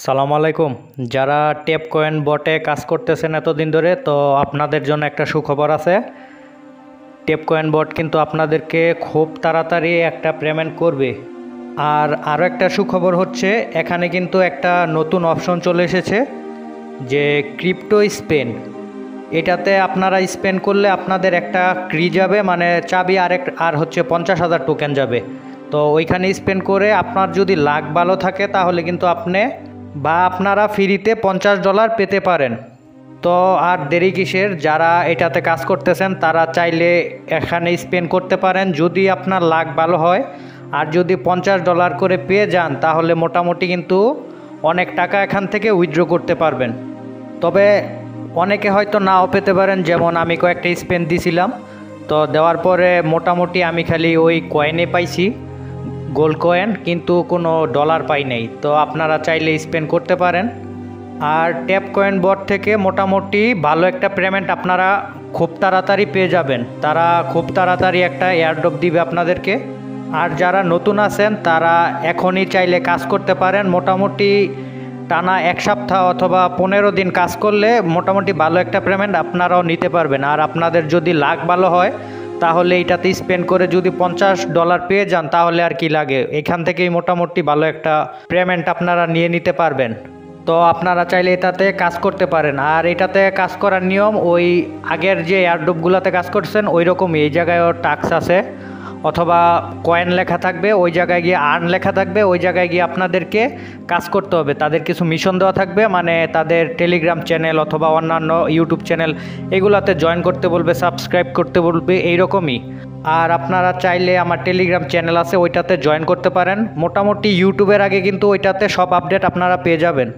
সালাম আলাইকুম। যারা টেপ কয়েন বটে কাজ করতেছেন এতদিন ধরে, তো আপনাদের জন্য একটা সুখবর আছে। টেপ কয়েন বট কিন্তু আপনাদেরকে খুব তাড়াতাড়ি একটা পেমেন্ট করবে। আর আরও একটা সুখবর হচ্ছে, এখানে কিন্তু একটা নতুন অপশন চলে এসেছে যে ক্রিপ্টো স্পেন। এটাতে আপনারা স্পেন করলে আপনাদের একটা ক্রি যাবে, মানে চাবি, আর হচ্ছে 50,000 টোকেন যাবে। তো ওইখানে স্পেন করে আপনার যদি লাক ভালো থাকে তাহলে কিন্তু আপনারা ফ্রিতে $50 পেতে পারেন। তো আর দেরি কিসের, যারা এটাতে কাজ করতেছেন তারা চাইলে এখানে স্পেন করতে পারেন যদি আপনার লাক ভালো হয়। আর যদি $50 করে পেয়ে যান তাহলে মোটামুটি কিন্তু অনেক টাকা এখান থেকে উইথড্র করতে পারবেন। তবে অনেকে হয়তো নাও পেতে পারেন, যেমন আমি কয়েকটা স্পেন দিছিলাম, তো দেওয়ার পরে মোটামুটি আমি খালি ওই কয়েনে পাইছি, গোল্ড কয়েন, কিন্তু কোনো ডলার পাই নাই। তো আপনারা চাইলে স্পেন করতে পারেন। আর ট্যাপ কয়েন বট থেকে মোটামুটি ভালো একটা পেমেন্ট আপনারা খুব তাড়াতাড়ি পেয়ে যাবেন। তারা খুব তাড়াতাড়ি একটা এয়ারড্রপ দিবে আপনাদেরকে। আর যারা নতুন আছেন তারা এখনই চাইলে কাজ করতে পারেন। মোটামুটি টানা 1 সপ্তাহ অথবা 15 দিন কাজ করলে মোটামুটি ভালো একটা পেমেন্ট আপনারাও নিতে পারবেন। আর আপনাদের যদি লাক ভালো হয় তাহলে এইটাতে স্পেন্ড করে যদি $50 পেয়ে যান তাহলে আর কি লাগে, এখান থেকেই মোটামুটি ভালো একটা পেমেন্ট আপনারা নিয়ে নিতে পারবেন। তো আপনারা চাইলে এটাতে কাজ করতে পারেন। আর এটাতে কাজ করার নিয়ম ওই আগের যে এয়ারড্রপগুলোতে কাজ করছেন ওই রকমই। এই জায়গায়ও টাস্ক আছে, অথবা কয়েন লেখা থাকবে, ওই জায়গায় গিয়ে আর্ন লেখা থাকবে, ওই জায়গায় গিয়ে আপনাদেরকে কাজ করতে হবে। তাদের কিছু মিশন দেওয়া থাকবে, মানে তাদের টেলিগ্রাম চ্যানেল অথবা অন্যান্য ইউটিউব চ্যানেল এগুলাতে জয়েন করতে বলবে, সাবস্ক্রাইব করতে বলবে, এইরকমই। আর আপনারা চাইলে আমার টেলিগ্রাম চ্যানেল আছে, ওইটাতে জয়েন করতে পারেন। মোটামুটি ইউটিউবের আগে কিন্তু ওইটাতে সব আপডেট আপনারা পেয়ে যাবেন।